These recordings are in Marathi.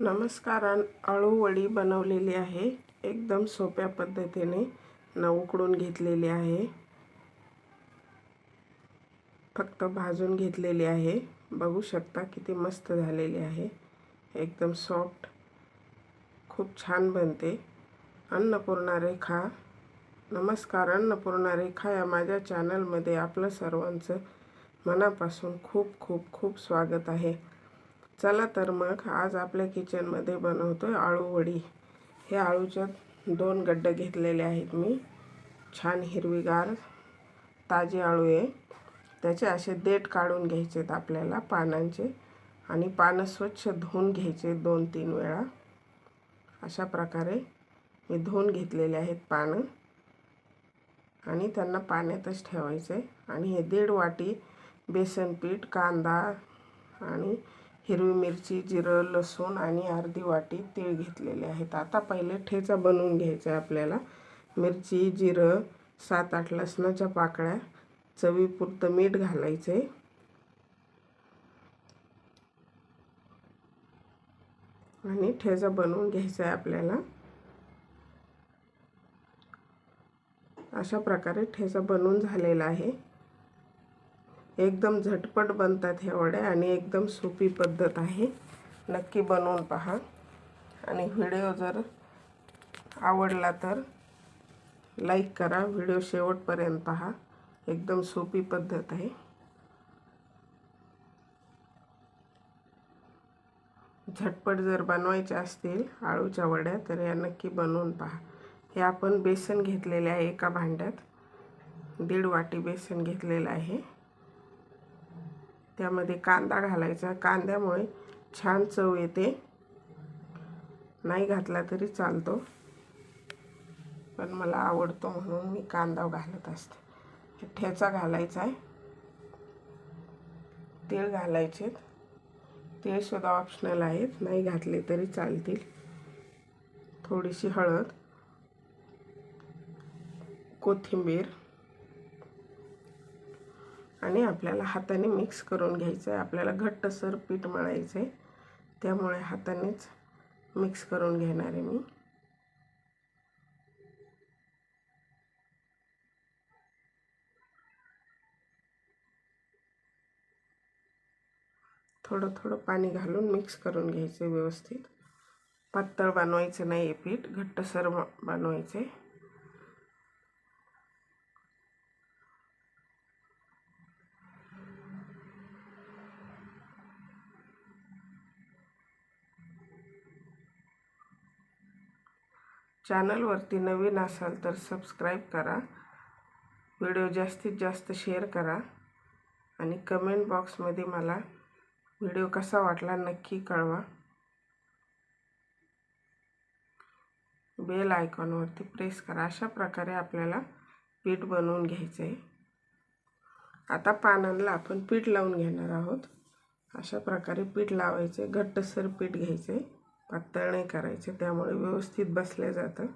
नमस्कार. आळू वडी बनवलेली आहे एकदम सोप्या पद्धतीने उकडून घेतलेली आहे. फक्त भाजून घेतलेली आहे. बघू शकता किती मस्त झालेली आहे. एकदम सॉफ्ट, खूप छान बनते. अन्नपूर्णा रेखा. नमस्कार. अन्नपूर्णा रेखा या माझ्या चॅनलमध्ये आपलं सर्वांचं मनापासून खूप खूप खूप स्वागत आहे. चला तर मग आज आपल्या किचनमध्ये बनवतोय आळू वडी. हे आळूच्या 2 गड्डे घेतलेले आहेत मी. छान हिरवीगार ताजे आळू आहे. त्याचे असे देठ काढून घ्यायचे आहेत आपल्याला पानांचे, आणि पानं स्वच्छ धुवून घ्यायचे 2-3 वेळा. अशा प्रकारे मी धुवून घेतलेले आहेत पानं, आणि त्यांना पाण्यातच ठेवायचे. आणि हे 1.5 वाटी बेसन पीठ, कांदा आणि हिरवी मिरची, जिरं, लसूण आणि अर्धी वाटी तीळ घेतलेले आहेत. आता पहिले ठेचा बनवून घ्यायचा आहे आपल्याला. मिरची, जिरं, 7-8 लसणाच्या पाकळ्या, चवीपुरतं मीठ घालायचे. आणि ठेचा बनवून घ्यायचा आहे आपल्याला. अशा प्रकारे ठेचा बनवून झालेला आहे. एकदम झटपट बनतात ह्या वड्या आणि एकदम सोपी पद्धत आहे. नक्की बनवून पहा. आणि व्हिडिओ जर आवडला तर लाईक करा. व्हिडिओ शेवटपर्यंत पहा. एकदम सोपी पद्धत आहे. झटपट जर बनवायच्या असतील आळूच्या वड्या तर या नक्की बनवून पहा. हे आपण बेसन घेतलेले आहे एका भांड्यात. 1.5 वाटी बेसन घेतलेलं आहे. त्यामध्ये कांदा घालायचा. कांद्यामुळे छान चव येते. नाही घातला तरी चालतो, पण मला आवडतो म्हणून मी कांदा घालत असते. ठेचा घालायचा आहे. तीळ घालायचे. तीळ सुद्धा ऑप्शनल आहेत, नाही घातले तरी चालतील. थोडीशी हळद, कोथिंबीर, आणि आपल्याला हाताने मिक्स करून घ्यायचं आहे. आपल्याला घट्टसर पीठ मळायचं आहे, त्यामुळे हातानेच मिक्स करून घेणार आहे मी. थोडं थोडं पाणी घालून मिक्स करून घ्यायचे व्यवस्थित. पातळ बनवायचं नाही, पीठ घट्टसर बनवायचे. चॅनलवरती नवीन असाल तर सबस्क्राईब करा. व्हिडिओ जास्तीत जास्त शेअर करा. आणि कमेंट बॉक्समध्ये मला व्हिडिओ कसा वाटला नक्की कळवा. बेल आयकॉनवरती प्रेस करा. अशा प्रकारे आपल्याला पीठ बनवून घ्यायचं आहे. आता पानांना आपण पीठ लावून घेणार आहोत. अशा प्रकारे पीठ लावायचे. घट्टसर पीठ घ्यायचे, पातळ नाही करायचे, त्यामुळे व्यवस्थित बसले जातं.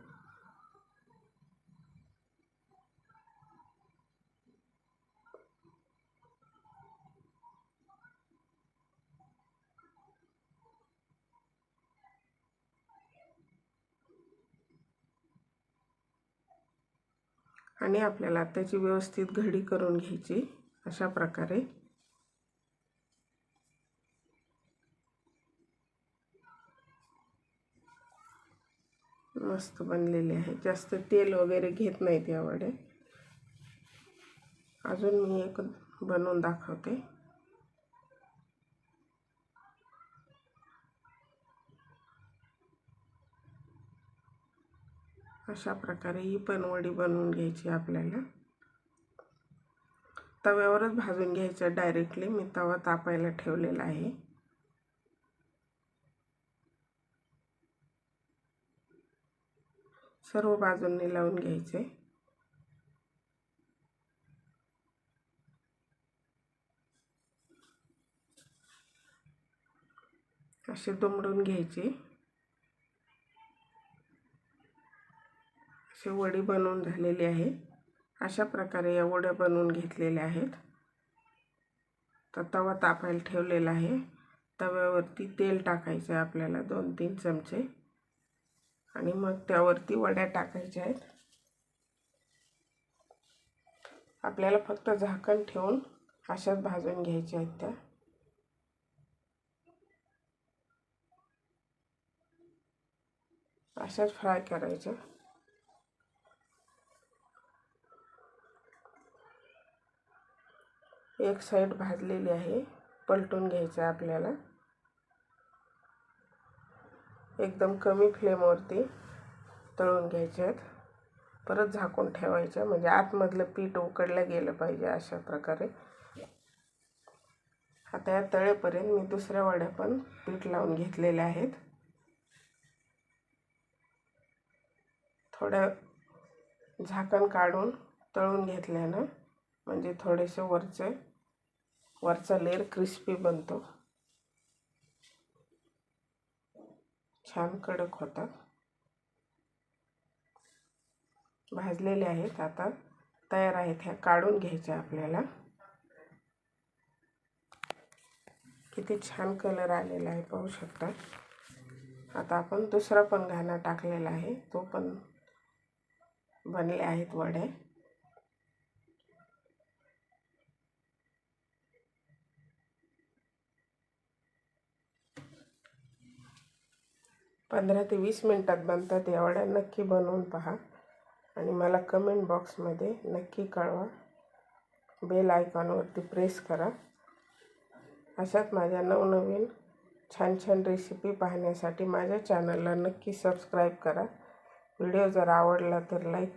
आणि आपल्याला त्याची व्यवस्थित घडी करून घ्यायची. अशा प्रकारे मस्त बनलेली आहे. जास्त तेल वगैरे घेत नाहीत या वड्या. अजून मी एक बनवून दाखवते. अशा प्रकारे ही पण वडी बनवून घ्यायची आपल्याला. तव्यावरच भाजून घ्यायचं डायरेक्टली. मी तवा तापायला ठेवलेला आहे. सर्व बाजूंनी लावून घ्यायचे. असे दुमडून घ्यायचे. अशी वडी बनवून झालेली आहे. अशा प्रकारे या वड्या बनवून घेतलेल्या आहेत. तर तवा तापायला ठेवलेला आहे. तव्यावरती तेल टाकायचं आहे आपल्याला 2-3 चमचे आणि मग त्यावरती वड्या टाकायच्या आहेत. आपल्याला फक्त झाकण ठेवून अशाच भाजून घ्यायच्या आहेत त्या. अशाच फ्राय करायच्या. एक साइड भाजलेली आहे, पलटून घ्यायचं आहे आपल्याला. एकदम कमी फ्लेमवरती तळून घ्यायचे आहेत. परत झाकून ठेवायचं म्हणजे आतमधलं पीठ उकडलं गेलं पाहिजे अशा प्रकारे. आता या तळेपर्यंत मी दुसऱ्या वड्या पण पीठ लावून घेतलेल्या आहेत. थोडं झाकण काढून तळून घेतल्यानं म्हणजे थोडेसे वरचा लेयर क्रिस्पी बनतो, छान कडक होतात. भाजलेले आहेत, आता तयार आहेत. ह्या काढून घ्यायच्या आपल्याला. किती छान कलर आलेला आहे पाहू शकता. आता आपण दुसरा पण घाणा टाकलेला आहे, तो पण बनले आहेत वड्या. पंधरा ते 20 मिनिटात बनतात या वड्या. नक्की बनवून पहा आणि मला कमेंट बॉक्समध्ये नक्की कळवा. बेल आयकॉनवरती प्रेस करा. अशाच माझ्या नवनवीन छान छान रेसिपी पाहण्यासाठी माझ्या चॅनलला नक्की सबस्क्राईब करा. व्हिडिओ जर आवडला तर लाईक